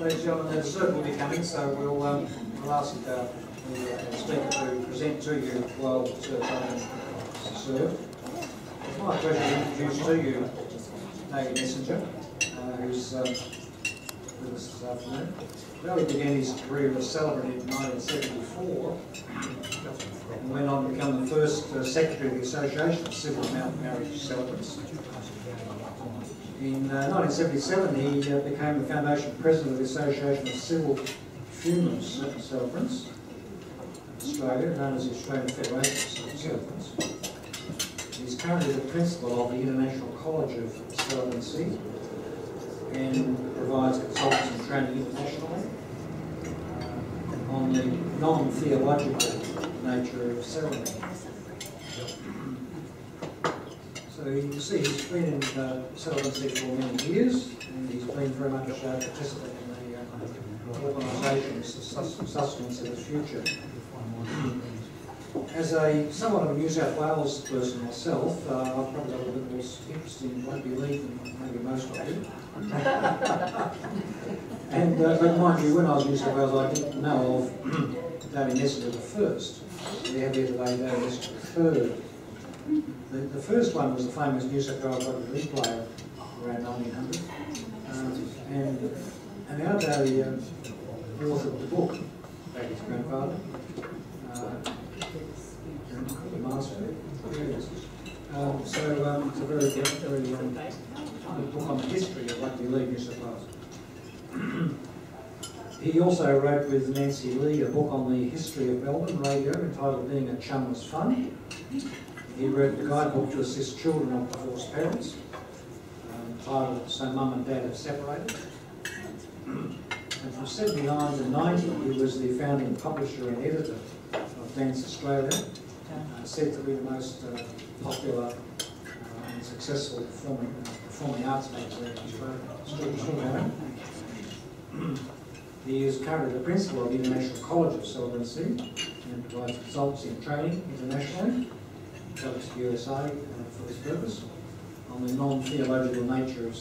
ladies and gentlemen, there's a circle will be coming, so we'll ask the speaker to present to you while served. It's my pleasure to introduce to you David Messenger, who's with us this afternoon. David began his career as a celebrant in 1974 and went on to become the first secretary of the Association of Civil Marriage Celebrants. In 1977, he became the foundation president of the Association of Civil Funeral Celebrants Australia, known as the Australian Federation of Celebrants. He's currently the principal of the International College of Celebrancy and provides consultants and training internationally on the non-theological nature of ceremony. So you can see he's been in Celebrancy for many years, and he's been very much participant in the organisation's sustenance of its future. As a somewhat of a New South Wales person myself, I've probably got a little bit more interest in rugby league than maybe most of you. And but mind you, when I was in New South Wales, I didn't know of David Messenger the first. We have here today David Messenger the third. The first one was the famous New South Wales rugby league player around 1900, and our day authored the book about his grandfather, the master. So it's a very good book on the history of rugby league New South Wales. He also wrote with Nancy Lee a book on the history of Melbourne radio entitled Being a Chum Was Fun. He wrote a guidebook to assist children of divorced parents, titled So Mum and Dad Have Separated. And from 79 to 90, he was the founding publisher and editor of Dance Australia, said to be the most popular and successful performing arts magazine in Australia. He is currently the principal of the International College of Celebrancy and provides consultancy and training internationally. Goes to USA for this purpose, on the non-theological nature of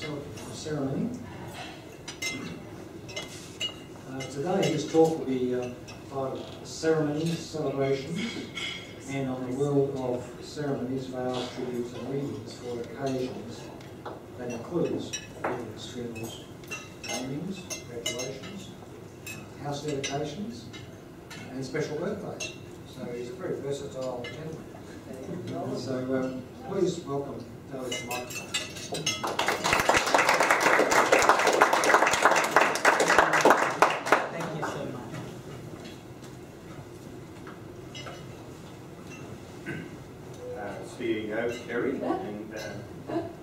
ceremony. Today his talk will be titled Ceremonies, Celebrations, and on the world of ceremonies, vows, tributes and readings for occasions that includes weddings, funerals, namings, graduations, house dedications, and special birthdays. So he's a very versatile gentleman. So please welcome David to the microphone. Thank you so much. CEO Kerry, and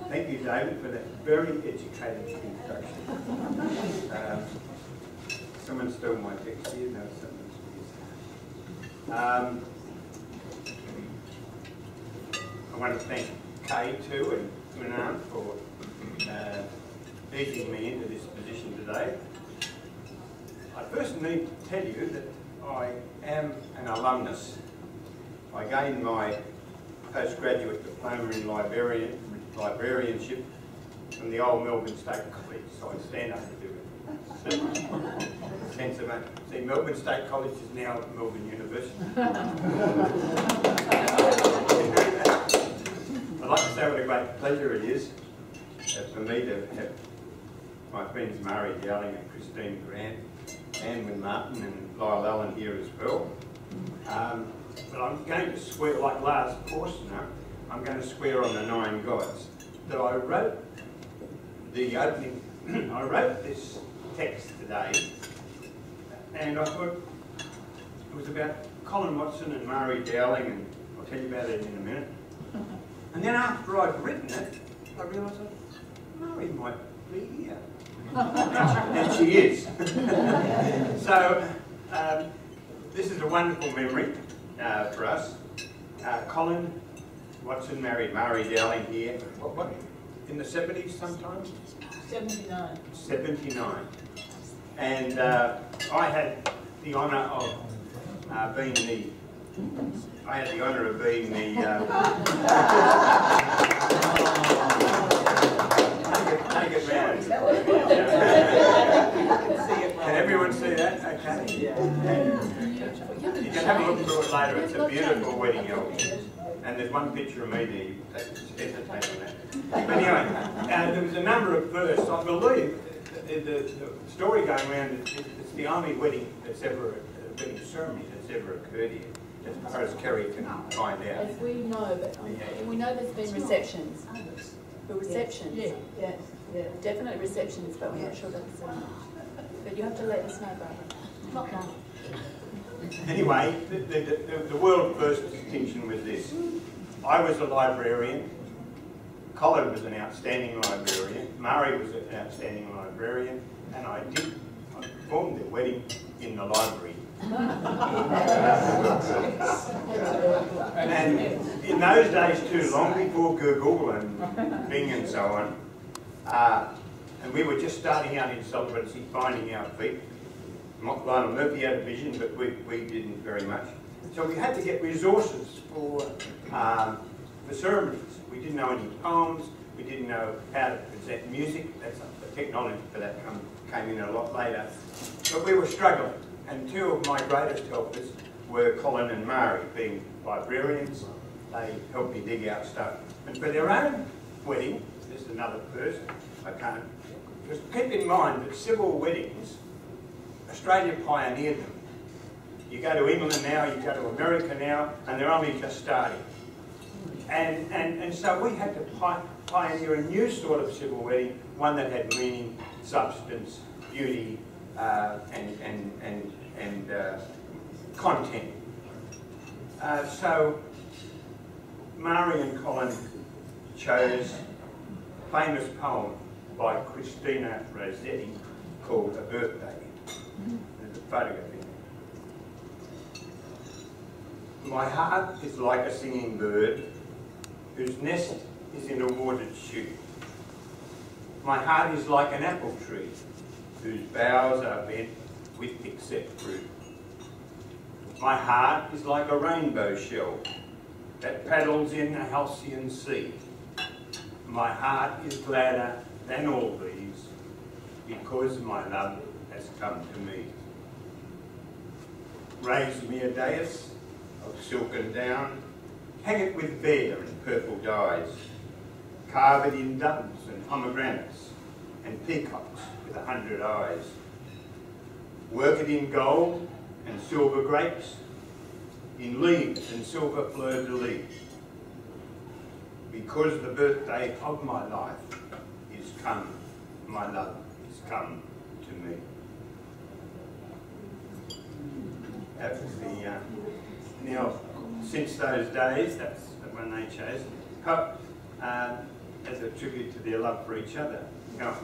thank you, David, for that very educated introduction. Someone stole my text here. No, someone's I want to thank Kay too and Manan for easing me into this position today. I first need to tell you that I am an alumnus. I gained my postgraduate diploma in librarianship from the old Melbourne State College, so I stand up to do it. Sense of it. See, Melbourne State College is now Melbourne University. I'd like to say what a great pleasure it is for me to have my friends Murray Dowling and Christine Grant, Anne Martin and Lyle Allen here as well. But I'm going to swear, like last course now, I'm going to swear on the 9 gods that I wrote the opening, I wrote this text today, and I thought it was about Colin Watson and Murray Dowling, and I'll tell you about it in a minute. And then after I'd written it, I realised that Murray might be here. And she is. So this is a wonderful memory for us. Colin Watson married Murray Dowling here, what, in the 70s sometime? 79. 79. And I had the honour of being the take it round. Okay? And you can have a look through it later. It's a beautiful wedding album. And there's one picture of me there. You hesitate on that. But anyway, there was a number of firsts. I believe the story going around is it's the only wedding that's ever, wedding ceremony that's ever occurred here, as far as Kerry can find out. As we know, but we know there's been receptions. The receptions. Yes. Yes. Yeah. Definitely receptions, but we're not sure about the ceremony. But you have to let us know, Barbara. Not now. Anyway, the world first distinction was this. I was a librarian, Colin was an outstanding librarian, Murray was an outstanding librarian, and I performed their wedding in the library. And in those days too, long before Google and Bing and so on, and we were just starting out in Celebrancy, finding our feet. Lionel Murphy had a vision, but we didn't very much. So we had to get resources for ceremonies. We didn't know any poems. We didn't know how to present music. That's the technology for that came in a lot later. But we were struggling. And two of my greatest helpers were Colin and Murray, being librarians. They helped me dig out stuff. And for their own wedding, this is another person, I can't. Just keep in mind that civil weddings, Australia pioneered them. You go to England now, you go to America now, and they're only just starting. And so we had to pioneer a new sort of civil wedding, one that had meaning, substance, beauty, and content. So Murray and Colin chose a famous poem by Christina Rossetti called A Birthday. There's a photograph in it. My heart is like a singing bird whose nest is in a watered shoot. My heart is like an apple tree whose boughs are bent with thick-set fruit. My heart is like a rainbow shell that paddles in a halcyon sea. My heart is gladder than all these because my love has come to me. Raise me a dais of silken down, hang it with vair and purple dyes, carve it in doves and pomegranates and peacocks with 100 eyes. Work it in gold and silver grapes, in leaves and silver fleur-de-lis, because the birthday of my life is come, my love is come to me. That was the, now, since those days, that's the one they chose, as a tribute to their love for each other. Now,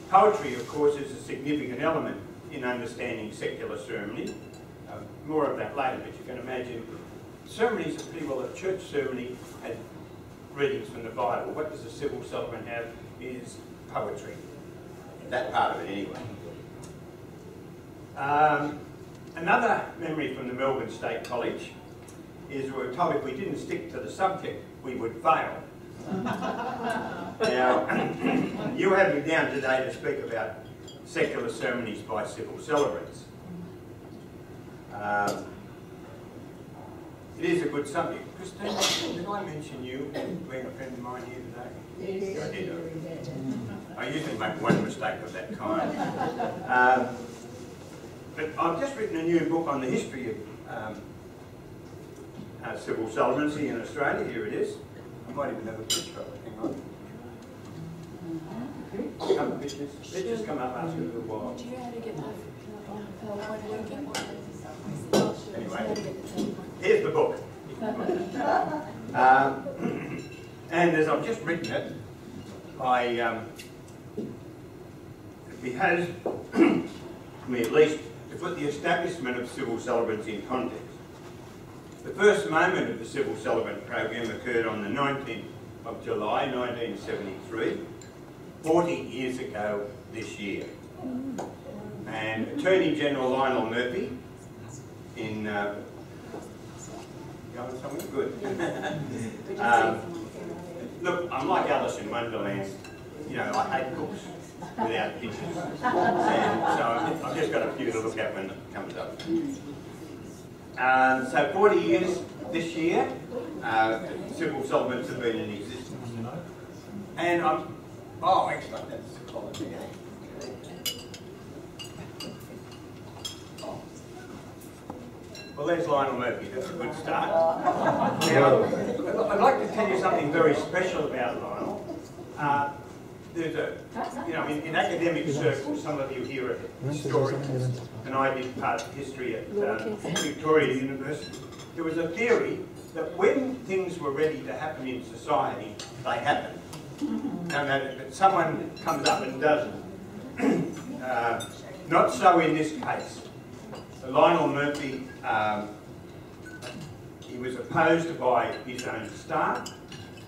poetry, of course, is a significant element in understanding secular ceremony. More of that later, but you can imagine ceremonies are pretty well a church ceremony had readings from the Bible. What does a civil celebrant have is poetry. That part of it anyway. Another memory from the Melbourne State College is we were told if we didn't stick to the subject, we would fail. Now, you have me down today to speak about secular ceremonies by civil celebrants. It is a good subject. Christine, did I mention you being a friend of mine here today? Yes, I did. I usually make one mistake of that kind. But I've just written a new book on the history of civil celebrancy in Australia. Here it is. I might even have a picture of it. Hang on. Come, pictures come up after a little while. Do you know how to get the PowerPoint working? Anyway, here's the book. And as I've just written it, it behoves me at least to put the establishment of civil celebrants in context. The first moment of the civil celebrant program occurred on the 19th of July 1973, 40 years ago this year. And Attorney General Lionel Murphy in going somewhere good. Look, I'm like Alice in Wonderland. you know, I hate books without pictures. And so I've just got a few to look at when it comes up. So 40 years this year, civil settlements have been in existence. And actually, that's the quality. Well, there's Lionel Murphy. That's a good start. Now, I'd like to tell you something very special about Lionel. There's in academic circles, some of you here are historians, and I did part of history at Victoria University. There was a theory that when things were ready to happen in society, they happened. No matter that someone comes up and doesn't. Not so in this case. Lionel Murphy, he was opposed by his own staff,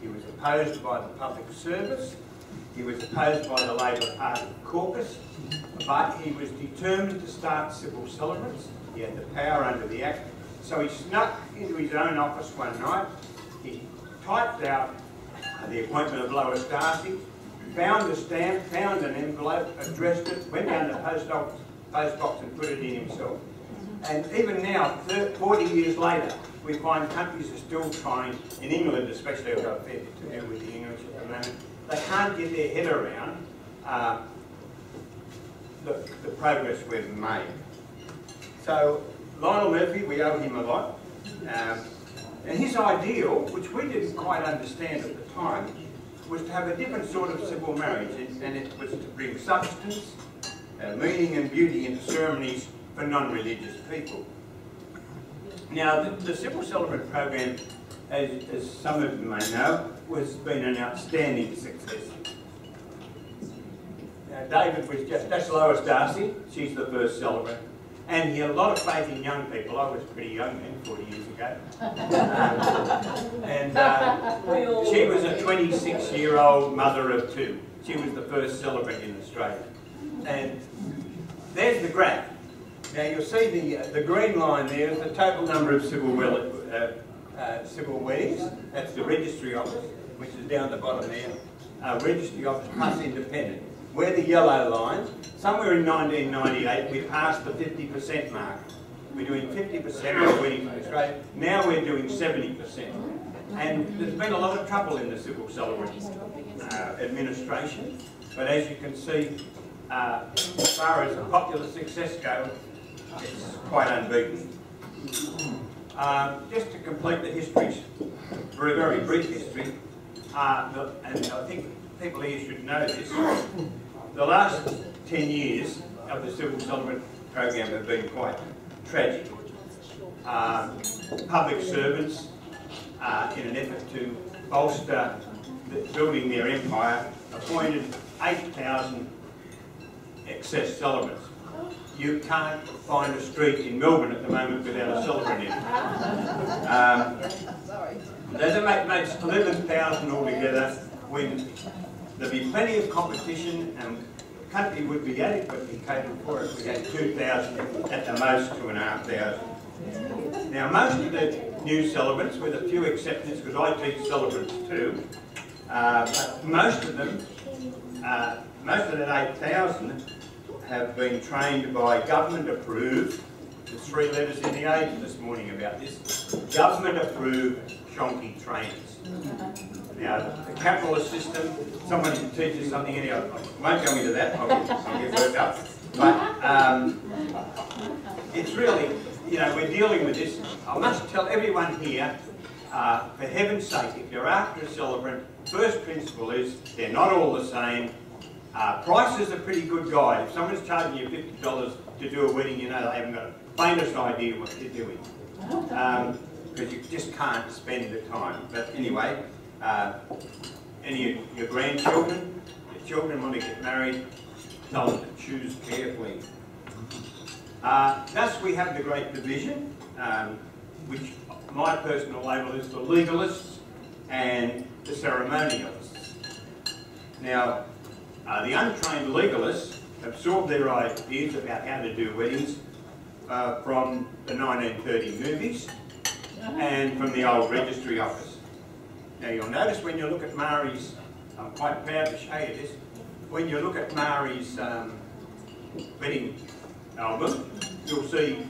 he was opposed by the public service, he was opposed by the Labor Party caucus, but he was determined to start civil settlements. He had the power under the Act. So he snuck into his own office one night, he typed out the appointment of Lois Darcy, found a stamp, found an envelope, addressed it, went down to the post box and put it in himself. And even now, 40 years later, we find countries are still trying, in England especially, I've got a fair bit to do with the English at the moment, they can't get their head around the progress we've made. So Lionel Murphy, we owe him a lot. And his ideal, which we didn't quite understand at the time, was to have a different sort of civil marriage, and it was to bring substance, meaning and beauty into ceremonies for non-religious people. Now, the civil settlement program, as some of you may know, has been an outstanding success. Now, David was that's Lois Darcy, she's the first celebrant. And he had a lot of faith in young people. I was pretty young then, 40 years ago. She was a 26-year-old mother of two. She was the first celebrant in Australia. And there's the graph. Now you'll see the green line there is the total number of civil weddings. That's the registry office, which is down the bottom there. Registry office plus independent. We're the yellow line. Somewhere in 1998, we passed the 50% mark. We're doing 50% of weddings in Australia. Now we're doing 70%. And there's been a lot of trouble in the civil settlement administration. But as you can see, as far as popular success goes, it's quite unbeaten. Just to complete the histories, for a very brief history, and I think people here should know this, the last 10 years of the civil settlement program have been quite tragic. Public servants, in an effort to bolster building their empire, appointed 8,000 excess celebrants. You can't find a street in Melbourne at the moment without a celebrant in it. That makes 11,000 altogether. When there'd be plenty of competition and the country would be adequately catered for it. We had 2,000, at the most 2,500. Now most of the new celebrants, with a few exceptions, because I teach celebrants too, most of them, most of that 8,000 have been trained by government approved. There's 3 letters in the Age this morning about this. Government approved shonky trainers. Now, the capitalist system, someone can teach us something anyhow. I won't go into that, I'll get worked up. But it's really, you know, we're dealing with this. I must tell everyone here, for heaven's sake, if you're after a celebrant, first principle is they're not all the same. Price is a pretty good guide. If someone's charging you $50 to do a wedding, you know they haven't got the faintest idea what they're doing. Because you just can't spend the time. But anyway, any of your grandchildren, your children want to get married, tell them to choose carefully. Thus we have the great division, which my personal label is the legalists and the ceremonialists. Now, the untrained legalists absorb their ideas about how to do weddings from the 1930 movies and from the old registry office. Now you'll notice when you look at Mari's I'm quite proud to show you this. When you look at Mari's wedding album, you'll see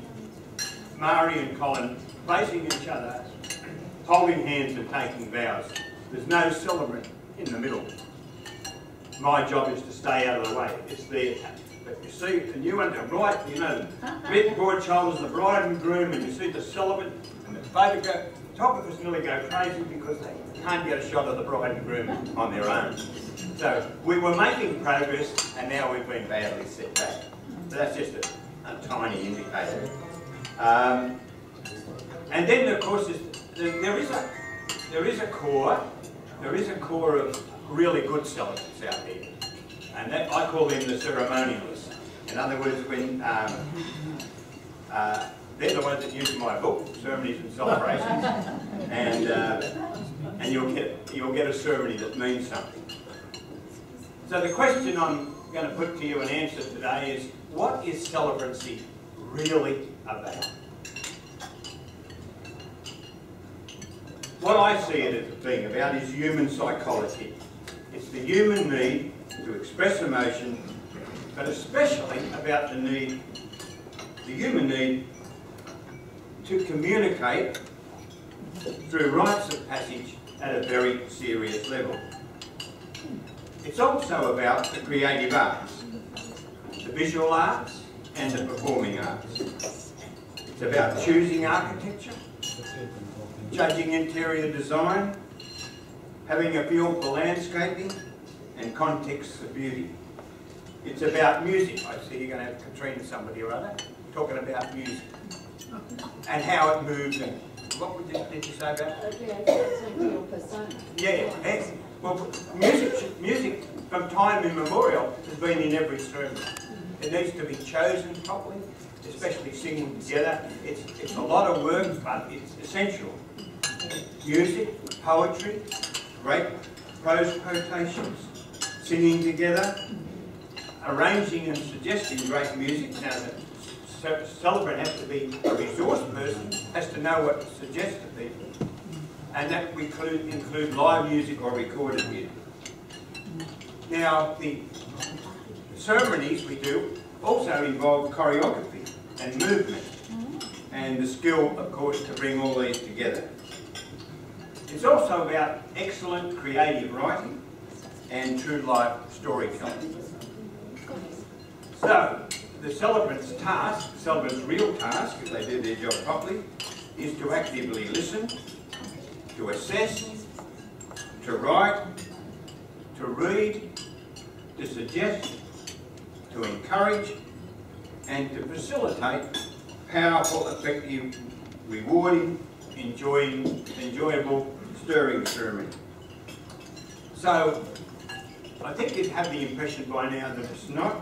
Mari and Colin facing each other, holding hands and taking vows. There's no celebrant in the middle. My job is to stay out of the way. It's there. But you see the new one, the right, you know, red broad shoulders, the bride and groom, and you see the celebrant, and the photographers nearly go crazy because they can't get a shot of the bride and groom on their own. So we were making progress, and now we've been badly set back. So that's just a tiny indicator. And then, of course, there is a core of really good celebrants out there, and that I call them the ceremonialists. In other words, when they're the ones that use my book, Ceremonies and Celebrations, and you'll get a ceremony that means something. So the question I'm going to put to you and answer today is, what is celebrancy really about? What I see it as being about is human psychology. It's the human need to express emotion, but especially about the human need to communicate through rites of passage at a very serious level. It's also about the creative arts, the visual arts and the performing arts. It's about choosing architecture, judging interior design, having a feel for landscaping and contexts of beauty. It's about music. I see you're going to have Katrina somebody or other talking about music and how it moves. And what did you say about it? Yeah. Well, music from time immemorial has been in every ceremony. It needs to be chosen properly, especially singing together. It's a lot of work, but it's essential. Music, poetry, great prose quotations, singing together, arranging and suggesting great music. Now, the celebrant has to be a resource person, has to know what to suggest to people, and that we include live music or recorded music. Now, the ceremonies we do also involve choreography and movement, and the skill, of course, to bring all these together. It's also about excellent creative writing and true life storytelling. So, the celebrant's real task, if they do their job properly, is to actively listen, to assess, to write, to read, to suggest, to encourage, and to facilitate powerful, effective, rewarding, enjoyable, stirring ceremony. So, I think you'd have the impression by now that it's not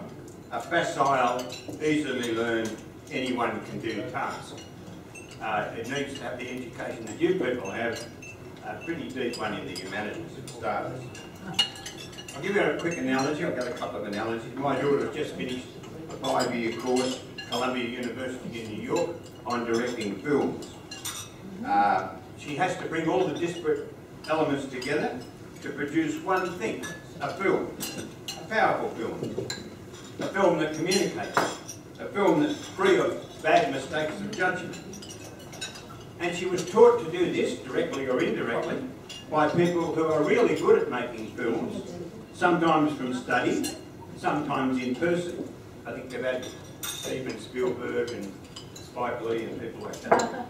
a facile, easily learned, anyone can do task. It needs to have the education that you people have, a pretty deep one in the humanities for starters. I'll give you a quick analogy. I've got a couple of analogies. My daughter has just finished a 5-year course at Columbia University in New York on directing films. She has to bring all the disparate elements together to produce one thing, a film, a powerful film, a film that communicates, a film that's free of bad mistakes of judgment. And she was taught to do this, directly or indirectly, by people who are really good at making films, sometimes from study, sometimes in person. I think they've had Steven Spielberg and Spike Lee and people like that.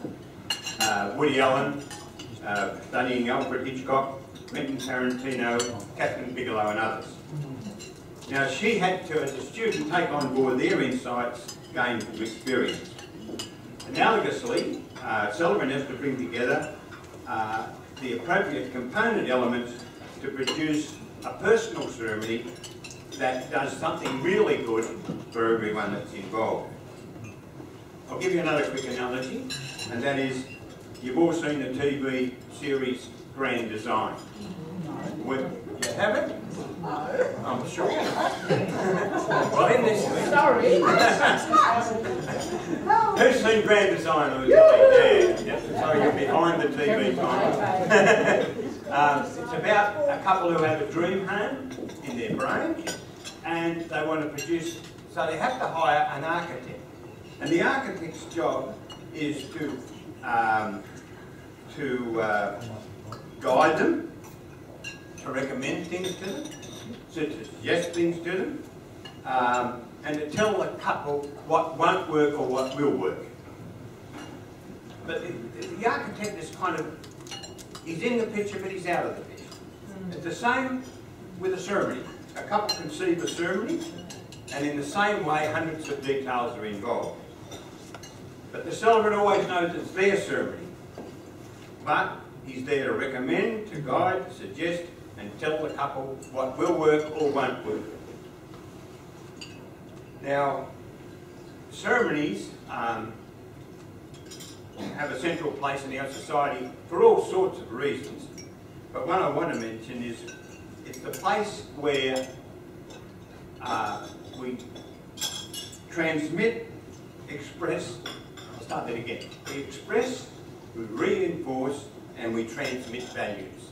Woody Allen, studying Alfred Hitchcock, Quentin Tarantino, Catherine Bigelow and others. Now she had to, as a student, take on board their insights gained from experience. Analogously, celebrant has to bring together the appropriate component elements to produce a personal ceremony that does something really good for everyone that's involved. I'll give you another quick analogy, and that is, you've all seen the TV series Grand Design. You haven't? No. I'm sure. Well, in this... Sorry. Who's seen Grand Design? Yeah. So you're behind the TV time. It's about a couple who have a dream home in their brain and they want to produce, so they have to hire an architect. And the architect's job is to guide them, to recommend things to them, to suggest things to them, and to tell the couple what won't work or what will work. But the architect is kind of, he's in the picture but he's out of the picture. It's the same with a ceremony. A couple conceive a ceremony and in the same way hundreds of details are involved. But the celebrant always knows it's their ceremony. But he's there to recommend, to guide, to suggest and tell the couple what will work or won't work. Now, ceremonies have a central place in our society for all sorts of reasons. But one I want to mention is it's the place where we transmit, express, I'll start that again. We express, we reinforce and we transmit values.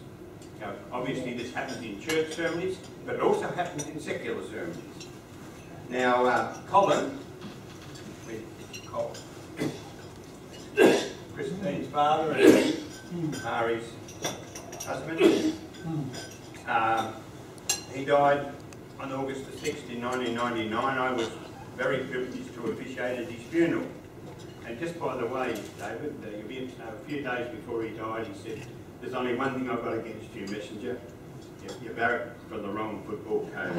Now, obviously this happens in church ceremonies, but it also happens in secular ceremonies. Now, Colin, Christine's father and Mari's husband, he died on August the 6th in 1999. I was very privileged to officiate at his funeral. And just by the way, David, you'll be a few days before he died, he said, "There's only one thing I've got against you, Messenger. You barracked for the wrong football coach."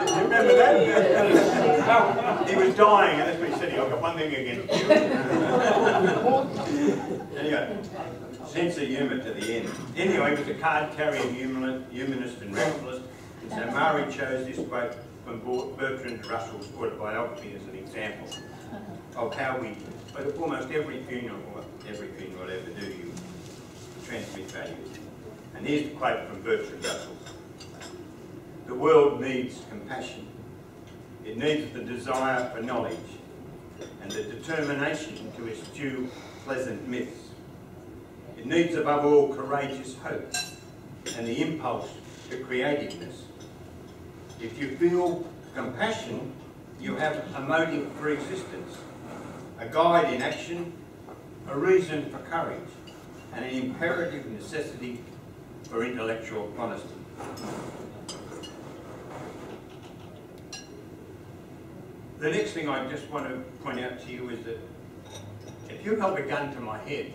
You remember that? He was dying, and that's what he said. I've got one thing against you. Anyway, sense of humour to the end. Anyway, he was a card-carrying humanist and rationalist, and so Mari chose this quote from Bertrand Russell's autobiography as an example of how we, but almost every funeral will ever do, you transmit values. And here's the quote from Bertrand Russell. "The world needs compassion. It needs the desire for knowledge and the determination to eschew pleasant myths. It needs above all courageous hope and the impulse to creativeness. If you feel compassion, you have a motive for existence, a guide in action, a reason for courage, and an imperative necessity for intellectual honesty." The next thing I just want to point out to you is that if you held a gun to my head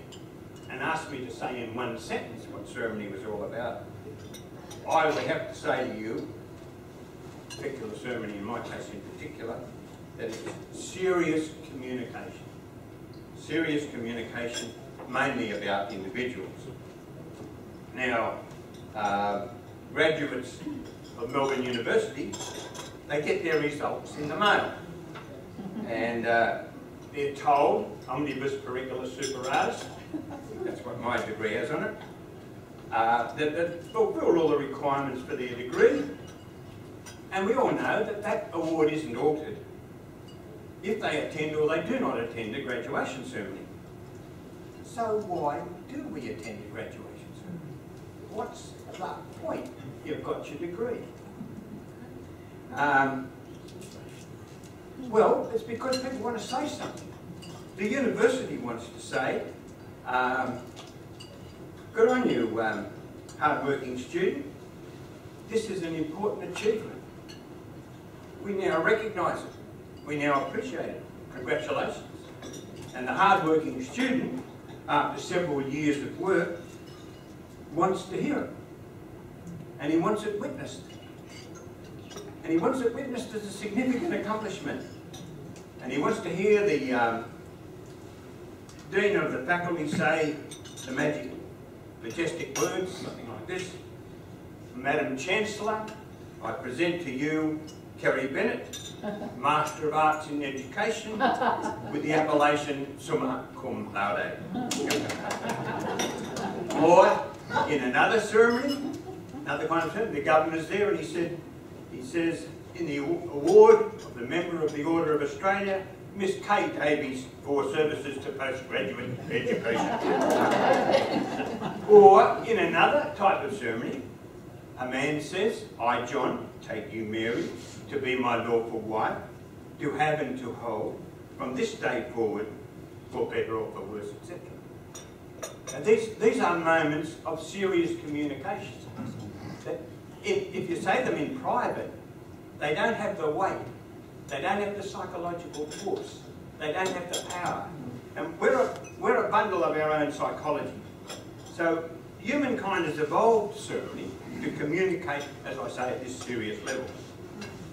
and asked me to say in one sentence what ceremony was all about, I would have to say to you, particular ceremony in my case in particular, that it's serious communication. Serious communication, mainly about individuals. Now, graduates of Melbourne University, they get their results in the mail. And they're told, omnibus curricula superatus, that's what my degree has on it, that they've fulfilled all the requirements for their degree. And we all know that that award isn't altered if they attend or they do not attend a graduation ceremony. So why do we attend a graduation ceremony? What's the point? You've got your degree. Well, it's because people want to say something. The university wants to say, good on you, hard-working student. This is an important achievement. We now recognise it. We now appreciate it. Congratulations. And the hard-working student, after several years of work, wants to hear it. And he wants it witnessed. And he wants it witnessed as a significant accomplishment. And he wants to hear the Dean of the faculty say the majestic words, something like this. "Madam Chancellor, I present to you Kerry Bennett, Master of Arts in Education, with the appellation summa cum laude." Or, in another ceremony, another kind of ceremony, the governor's there and he says, "In the award of the Member of the Order of Australia, Miss Kay Davies, for services to postgraduate education." Or in another type of ceremony, a man says, I, John, take you, Mary, to be my lawful wife, to have and to hold, from this day forward, for better or for worse, etc. And these are moments of serious communication. That if you say them in private, they don't have the weight, they don't have the psychological force, they don't have the power. And we're a bundle of our own psychology. So humankind has evolved ceremony to communicate, as I say, at this serious level.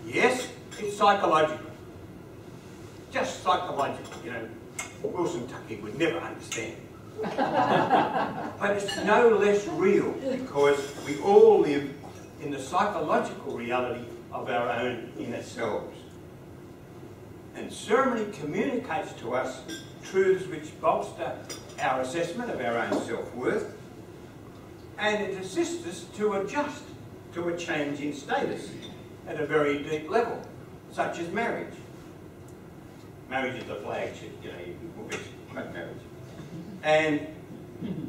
Yes, it's psychological. Just psychological, you know. Wilson Tuckey would never understand. But it's no less real because we all live in the psychological reality of our own inner selves. And ceremony communicates to us truths which bolster our assessment of our own self-worth, and it assists us to adjust to a change in status at a very deep level, such as marriage. Marriage is the flagship, you know, you can quote marriage. And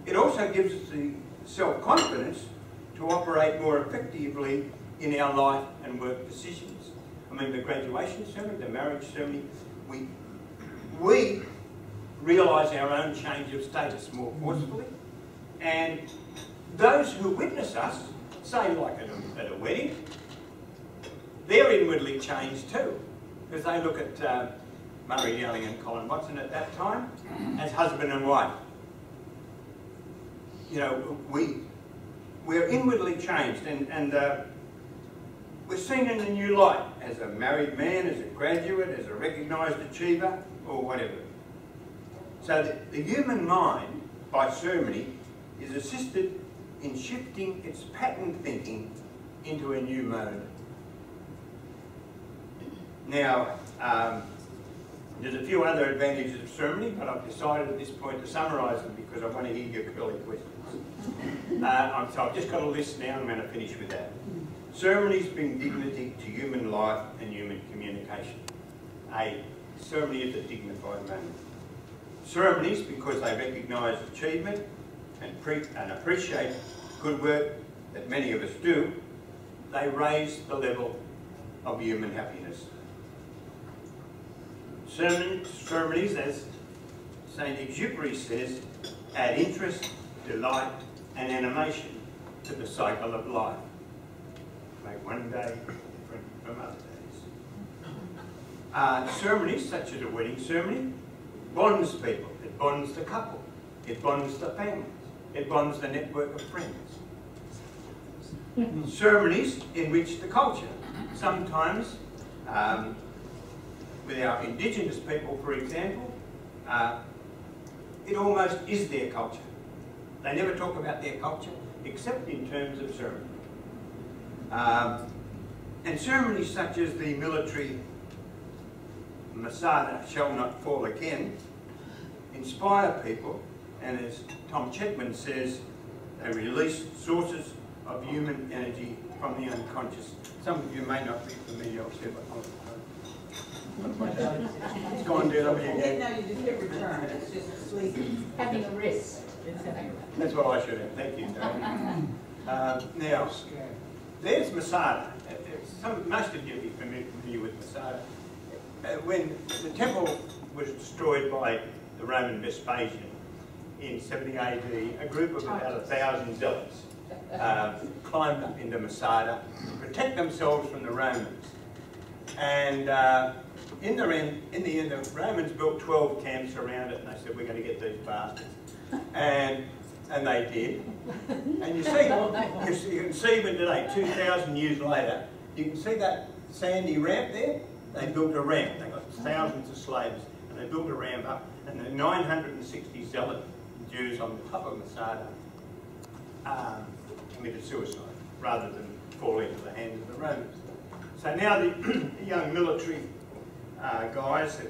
it also gives us the self-confidence to operate more effectively in our life and work decisions. I mean, the graduation ceremony, the marriage ceremony, we realise our own change of status more forcefully, and those who witness us, say like at a wedding, they're inwardly changed too, because they look at Murray Dowling and Colin Watson at that time as husband and wife. You know, we're inwardly changed, and we're seen in a new light as a married man, as a graduate, as a recognised achiever, or whatever. So the human mind, by ceremony, is assisted in shifting its pattern thinking into a new mode. Now, there's a few other advantages of ceremony, but I've decided at this point to summarise them because I want to hear your curly questions. So I've just got a list now, and I'm going to finish with that. Ceremonies bring dignity to human life and human communication. A ceremony is a dignified moment. Ceremonies, because they recognise achievement and appreciate good work that many of us do, they raise the level of human happiness. Ceremonies, as St. Exupéry says, add interest, delight and animation to the cycle of life. Make one day different from other days. Ceremonies, such as a wedding ceremony, bonds people. It bonds the couple. It bonds the families. It bonds the network of friends. Ceremonies enrich the culture. Sometimes, with our Indigenous people, for example, it almost is their culture. They never talk about their culture except in terms of ceremony. And ceremonies such as the military Masada shall not fall again inspire people, and as Tom Chetwynd says, they release sources of human energy from the unconscious. Some of you may not be familiar with it. It's gone down over here again. No, you just hit return. It's just sleeping. Having a rest. That's what I should have. Thank you, Tony. Now, there's Masada. Most of you will be familiar with Masada. When the temple was destroyed by the Roman Vespasian in 70 AD, a group of about 1,000 zealots climbed up into Masada to protect themselves from the Romans. And in the end, the Romans built 12 camps around it, and they said, we're going to get these bastards. And they did. And you can see even today, 2,000 years later, you can see that sandy ramp there. They built a ramp. They got thousands of slaves, and they built a ramp up, and the 960 zealot Jews on the top of Masada committed suicide rather than fall into the hands of the Romans. So now the young military guys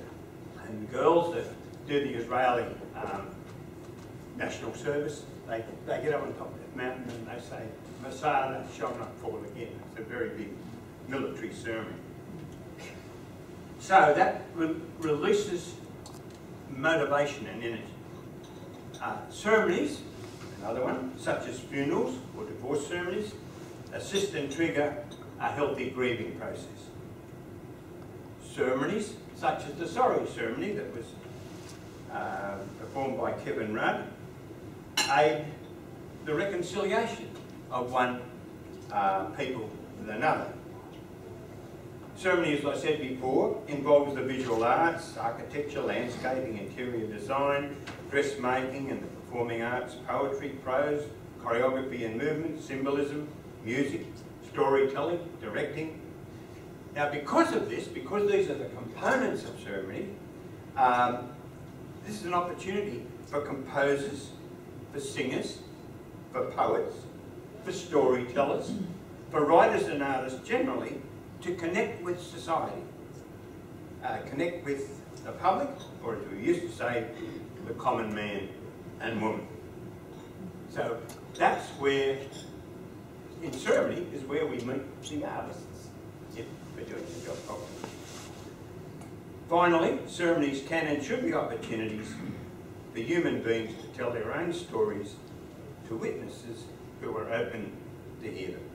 and girls that do the Israeli national service, they get up on top of that mountain and they say, Masada shall not fall again. It's a very big military ceremony. So that releases motivation and energy. Ceremonies, another one, such as funerals or divorce ceremonies, assist and trigger a healthy grieving process. Ceremonies, such as the sorry ceremony that was performed by Kevin Rudd, aid the reconciliation of one people with another. Ceremony, as I said before, involves the visual arts, architecture, landscaping, interior design, dressmaking and the performing arts, poetry, prose, choreography and movement, symbolism, music, storytelling, directing. Now because of this, because these are the components of ceremony, this is an opportunity for composers, for singers, for poets, for storytellers, for writers and artists generally, to connect with society, connect with the public, or as we used to say, the common man and woman. So that's where, in ceremony, is where we meet the artists, if we're doing the job properly. Finally, ceremonies can and should be opportunities for human beings to tell their own stories to witnesses who are open to hear them.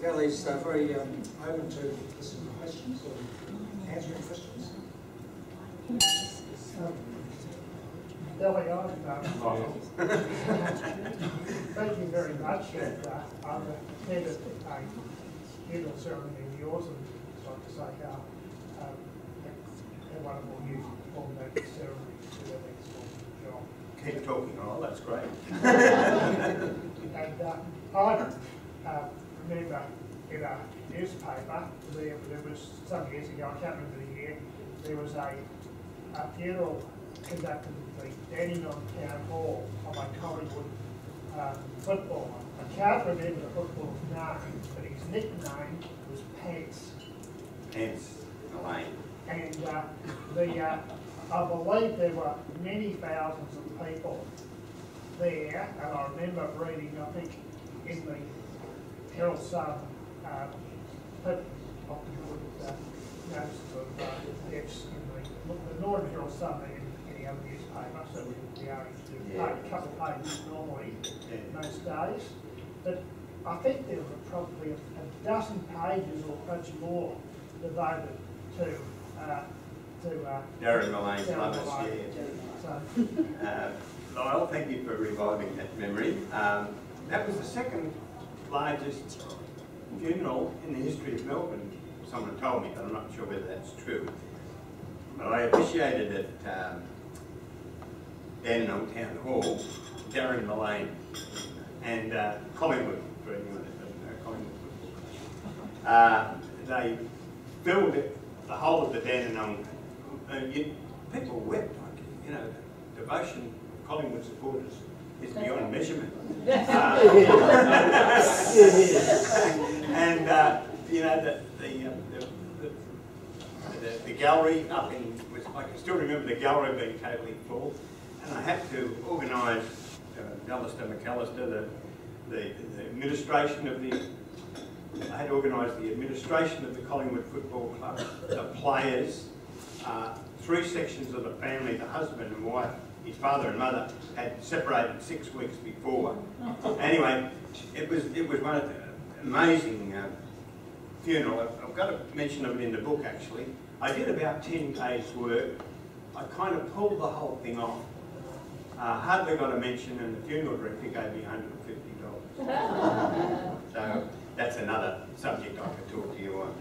Kelly's very open to listening to questions or answering questions. Delhi, thank you very much. I've attended a funeral ceremony of yours, and I'd like to say how wonderful you performed that ceremony. You did an excellent job. Keep talking, oh, that's great. And I remember in a newspaper, there was some years ago, I can't remember the year, there was a funeral conducted at the Dandenong Town Hall of a Collingwood footballer. I can't remember the footballer's name, but his nickname was Pants. Pants, Elaine. And I believe there were many thousands of people there, and I remember reading, I think, in the Herald Sun, notices of deaths in the Northern Herald Sun and any other newspaper, so we are to take a couple of pages normally in those days. But I think there were probably a dozen pages or perhaps more devoted to Darren Mullane's lovers, yeah. Lyle, thank you for reviving that memory. That was the second largest funeral in the history of Melbourne. Someone told me, but I'm not sure whether that's true. But I officiated at Dandenong Town Hall, Darren Mullane, and Collingwood, for anyone that doesn't know Collingwood. They filled it, the whole of the Dandenong. People wept, you know, the devotion of Collingwood supporters is beyond measurement. And you know, the gallery up in, I can still remember the gallery being totally full, and I had to organise Alistair McAllister, the administration of the. I had to organise the administration of the Collingwood Football Club, the players, 3 sections of the family, the husband and wife, his father and mother had separated 6 weeks before. Anyway, it was one of the amazing funeral. I've got a mention of it in the book actually. I did about 10 days work. I kind of pulled the whole thing off. Hardly got a mention, and the funeral director gave me $150. So that's another subject I could talk to you on.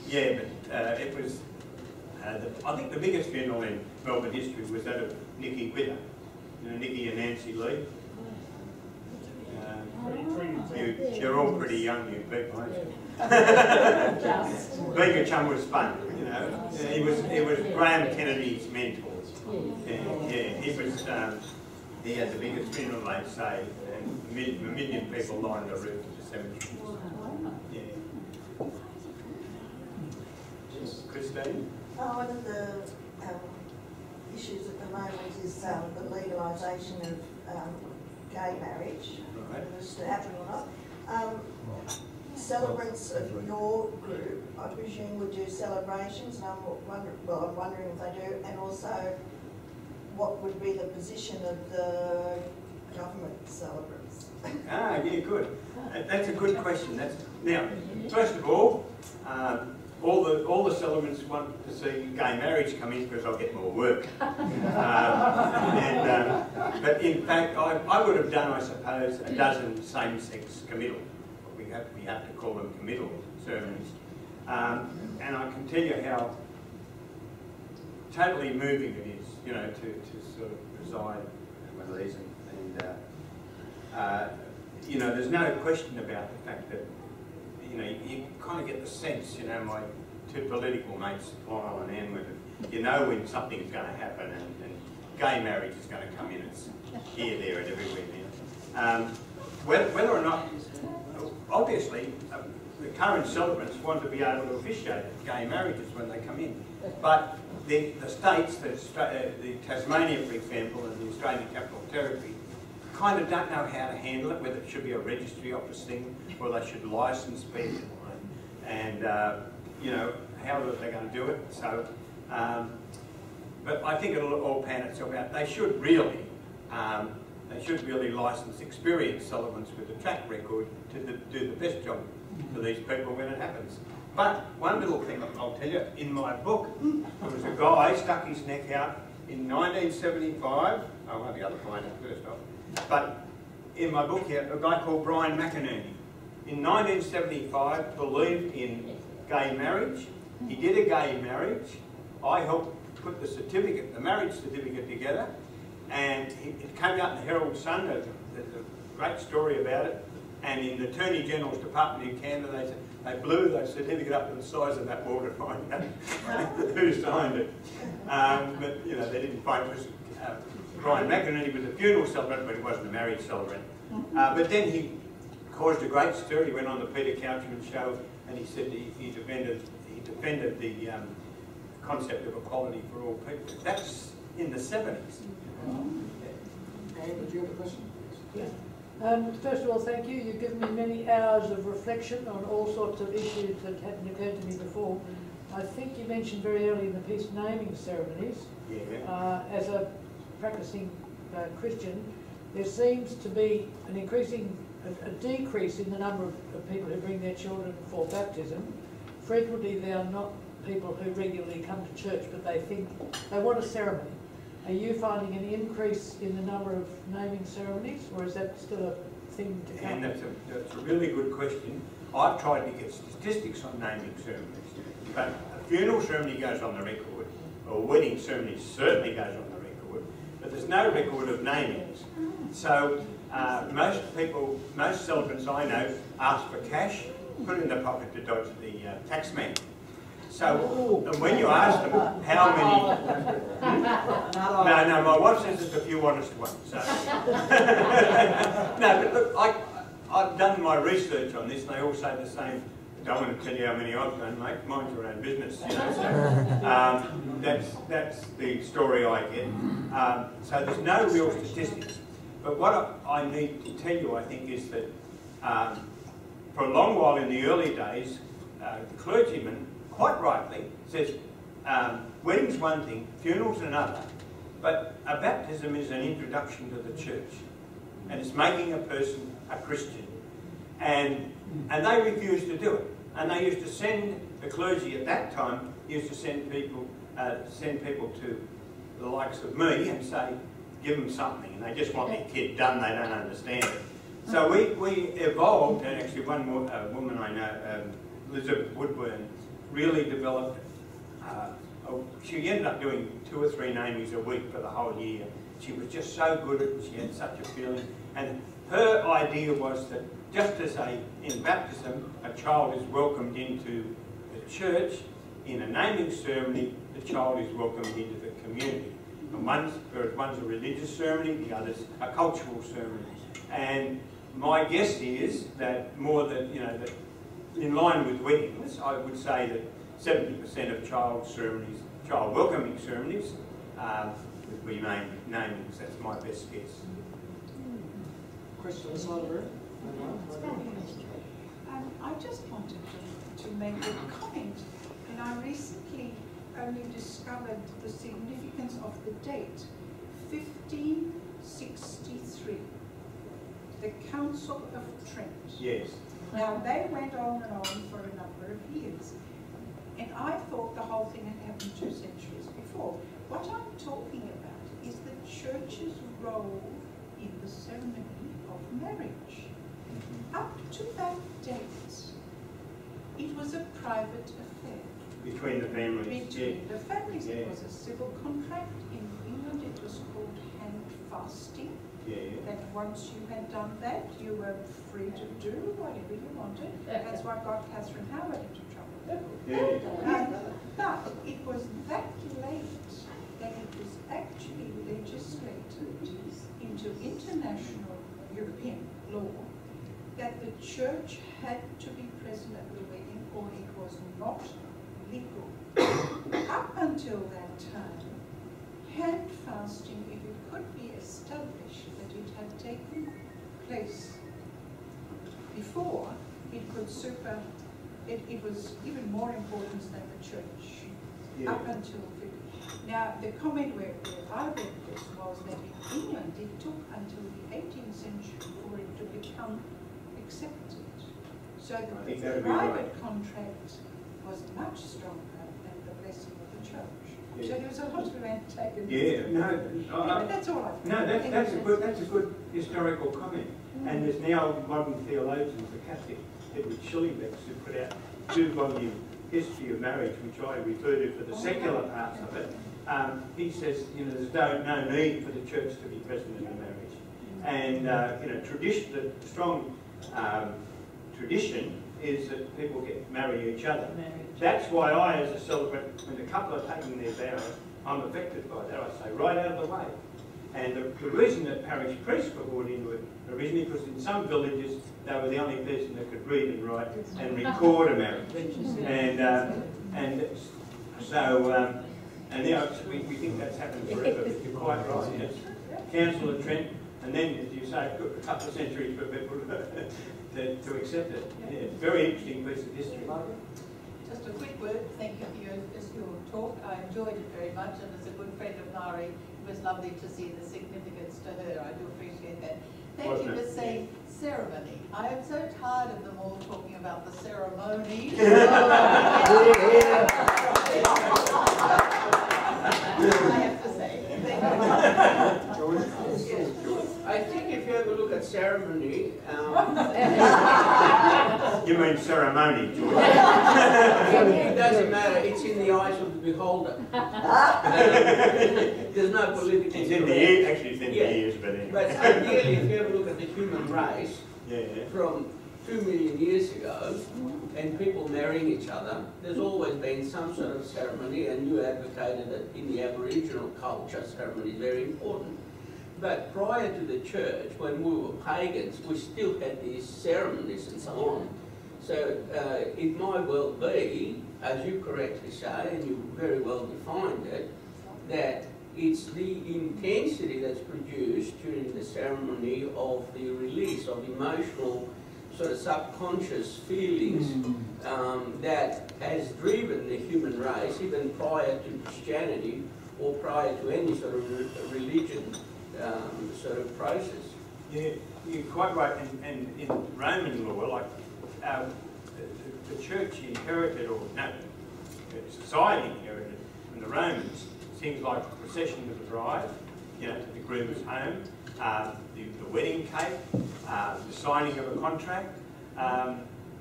Yeah, but it was, I think the biggest funeral in Melbourne history was that of Nicky Witter. You know, Nicky and Nancy Lee. You're all pretty young, you people, aren't you? Being a chum was fun, you know. He was Graham Kennedy's mentor. Yeah, he had the biggest funeral, they'd say, and a million people lined the roof of the cemetery. Yeah. Christine? One of the issues at the moment is the legalisation of gay marriage, whether it's to happen or not. celebrants of your group, I presume, would do celebrations, and I'm wondering if they do, and also what would be the position of the government celebrants? Ah, yeah, good. That's a good question. Now, first of all the celebrants want to see gay marriage come in because I'll get more work. But in fact, I would have done, I suppose, a dozen same-sex committal. We have to call them committal ceremonies. And I can tell you how totally moving it is, you know, to sort of reside in one of these you know, there's no question about the fact that, you know, you kind of get the sense, you know, my two political mates, Lyle and Anne, you know when something's going to happen, and gay marriage is going to come in. It's here, there and everywhere now. Whether or not, obviously, the current celebrants want to be able to officiate gay marriages when they come in. But the states, the Tasmania, for example, and the Australian Capital Territory, kind of don't know how to handle it, whether it should be a registry office thing, or they should license people, and you know, how are they going to do it? So, but I think it'll all pan itself out. They should really license experienced celebrants with a track record to do the best job for these people when it happens. But one little thing I'll tell you, in my book, there was a guy stuck his neck out in 1975. I won't be able to find it first off. But in my book here, a guy called Brian McInerney, in 1975, believed in gay marriage. He did a gay marriage. I helped put the certificate, the marriage certificate together, and it came out in the Herald Sun. There's a great story about it. And in the Attorney General's Department in Canada, they blew the certificate up to the size of that wall to find out who signed it. But you know, they didn't find it. Was Brian McInerney was a funeral celebrant, but he wasn't a marriage celebrant. But then he caused a great stir. He went on the Peter Couchman show, and he said he defended the concept of equality for all people. That's in the 70s. Did you have a question? Yeah. First of all, thank you. You've given me many hours of reflection on all sorts of issues that hadn't occurred to me before. I think you mentioned very early in the piece naming ceremonies. Yeah. As a practicing Christian, there seems to be a decrease in the number of people who bring their children for baptism. Frequently they are not people who regularly come to church, but they think they want a ceremony. Are you finding an increase in the number of naming ceremonies, or is that still a thing to come? And that's a really good question. I've tried to get statistics on naming ceremonies, but a funeral ceremony goes on the record, a wedding ceremony certainly goes on the record, but there's no record of namings. So most celebrants I know ask for cash, put it in their pocket to dodge the tax man. So when you ask them how many... No, my wife says it's a few honest ones. So. No, but look, I've done my research on this, and they all say the same. I don't want to tell you how many I've done, mate. Mind's your own business, you know. So that's the story I get. So there's no real statistics. But what I need to tell you, I think, is that for a long while in the early days, the clergyman, quite rightly, says wedding's one thing, funeral's another, but a baptism is an introduction to the church, and it's making a person a Christian. And they refused to do it. And they used to send, the clergy at that time, used to send people to the likes of me and say, give them something, and they just want their kid done, they don't understand it. So we evolved, and actually one woman I know, Elizabeth Woodburn, really developed, she ended up doing 2 or 3 namings a week for the whole year. She was just so good at it, she had such a feeling, and her idea was that just as in baptism, a child is welcomed into the church, in a naming ceremony, the child is welcomed into the community. And one's a religious ceremony, the other's a cultural ceremony. And my guess is that that in line with weddings, I would say that 70% of child welcoming ceremonies would be namings. That's my best guess. Question on the side of the room? I just wanted to make a comment. And I recently only discovered the significance of the date, 1563, the Council of Trent. Yes. Now, they went on and on for a number of years. And I thought the whole thing had happened 2 centuries before. What I'm talking about is the church's role in the ceremony of marriage. Up to that date, it was a private affair. Between the families. Between the families. Yeah. It was a civil contract. In England, it was called hand fasting. Yeah. That once you had done that, you were free to do whatever you wanted. That's what got Catherine Howard into trouble. But it was that late that it was actually legislated into international European law that the church had to be present at the wedding or it was not legal. Up until that time, hand fasting, if it could be established that it had taken place before, it could it was even more important than the church. Yeah. Up until now, the comment where I read this was that in England it took until the 18th century for it to become accepted. So the private contract was much stronger than the blessing of the church. Yeah. So there was a lot of antagonism. Yeah, But that's all I think. No, that's a good historical comment. And there's now modern theologians, the Catholic Edward Schillingbeck, who put out 2-volume history of marriage, which I refer to for the secular parts of it. He says, there's no need for the church to be present in a marriage. And, the strong tradition is that people marry each other. That's why I, as a celebrant, when the couple are taking their vows, I'm affected by that. I say, right out of the way. And the reason that parish priests were brought into it originally, because in some villages they were the only person that could read and write and record a marriage. And now we think that's happened forever, but you're quite right, yes. Council of Trent, and then, as you say, it took a couple of centuries for people to accept it. Yeah, it's a very interesting piece of history. Just a quick word, thank you for your talk. I enjoyed it very much, and as a good friend of Nari, it was lovely to see the significance to her. I do appreciate that. Thank you for saying ceremony. I am so tired of them all talking about the ceremonies. I have to say. I think if you have a look at ceremony, you mean ceremony, George? it doesn't matter. It's in the eyes of the beholder. There's no political. It's in the ears. Actually, it's in the ears, but anyway. But ideally, if you have a look at the human race, from 2 million years ago, and people marrying each other, there's always been some sort of ceremony, and you advocated that in the Aboriginal culture, ceremony is very important. But prior to the church, when we were pagans, we still had these ceremonies and so on. So it might well be, as you correctly say, and you very well defined it, that it's the intensity that's produced during the ceremony of the release of emotional sort of subconscious feelings that has driven the human race, even prior to Christianity or prior to any sort of religion sort of process. Yeah, you're quite right. And in Roman law, like the church inherited, or no, society inherited from the Romans, things like the procession of the bride, to the groom's home, the wedding cake, the signing of a contract,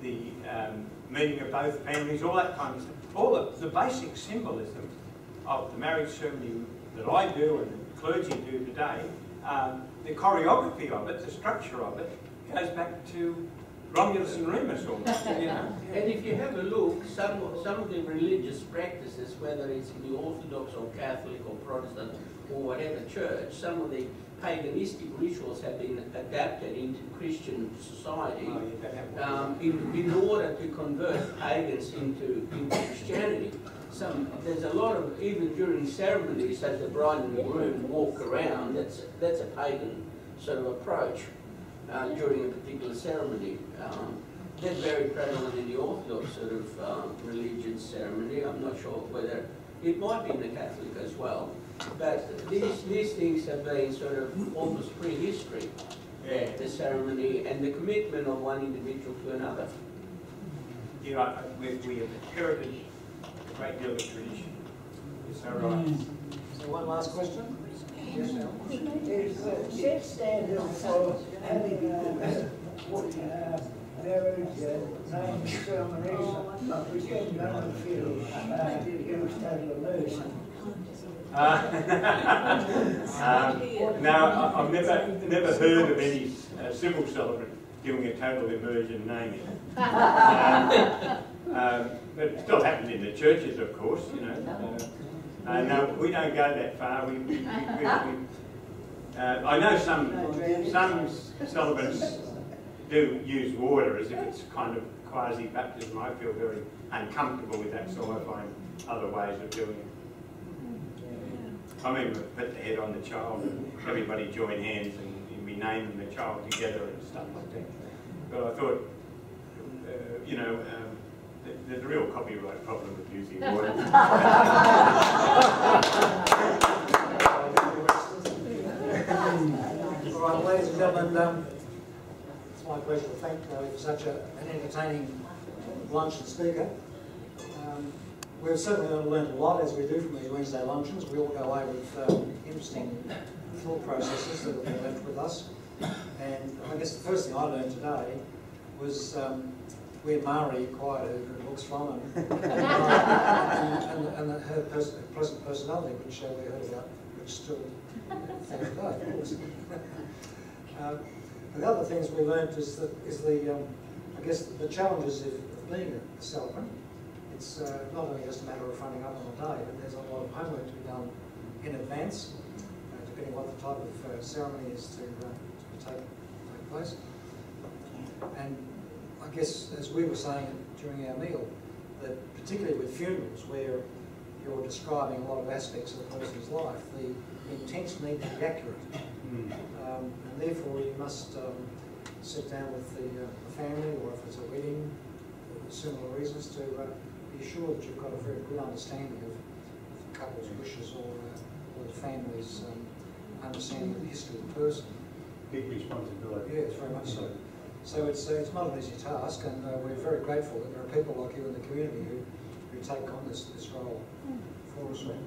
the meeting of both families, all that kind of stuff. All the basic symbolism of the marriage ceremony that I do and the clergy do today, the choreography of it, the structure of it, goes back to Romulus and Remus almost. And if you have a look, some of the religious practices, whether it's in the Orthodox or Catholic or Protestant or whatever church, some of the paganistic rituals have been adapted into Christian society in order to convert pagans into Christianity. There's a lot of, even during ceremonies, as the bride and the groom walk around, that's a pagan sort of approach during a particular ceremony. they're very prevalent in the Orthodox sort of religious ceremony. I'm not sure whether it might be in the Catholic as well. But these things have been sort of almost prehistory, the ceremony and the commitment of one individual to another. Yeah, we have inherited a great deal of tradition. Is that right? So one last question? Yes, Al? Is the set standard for having marriage name ceremonies, I presume none of you use total immersion. No, I've never heard of any civil celebrant doing a total immersion naming. But it still happens in the churches, of course, you know. No, we don't go that far. I know some celebrants do use water as if it's kind of quasi-baptism. I feel very uncomfortable with that, so I find other ways of doing it. I mean, we put the head on the child and everybody join hands and we name the child together and stuff like that. But I thought, you know, there's a real copyright problem with using water. All right, ladies and gentlemen, it's my pleasure to thank Nellie for such an entertaining luncheon speaker. We've certainly learned a lot, as we do from these Wednesday luncheons. We all go away with interesting thought processes that have been left with us. And I guess the first thing I learned today was where Mari acquired her books from and her pleasant personality, which we heard about, which still thank today, of course. The other things we learned is the I guess the challenges of being a celebrant. It's not only just a matter of fronting up on the day, but there's a lot of homework to be done in advance, depending on what the type of ceremony is to take place. And I guess, as we were saying during our meal, that particularly with funerals, where you're describing a lot of aspects of a person's life, the intents need to be accurate. And therefore you must sit down with the family, or if it's a wedding, similar reasons, to be sure that you've got a very good understanding of the couple's wishes or the family's understanding of the history of the person. Big responsibility. Yes, very much so. So it's not an easy task, and we're very grateful that there are people like you in the community who take on this role for us all.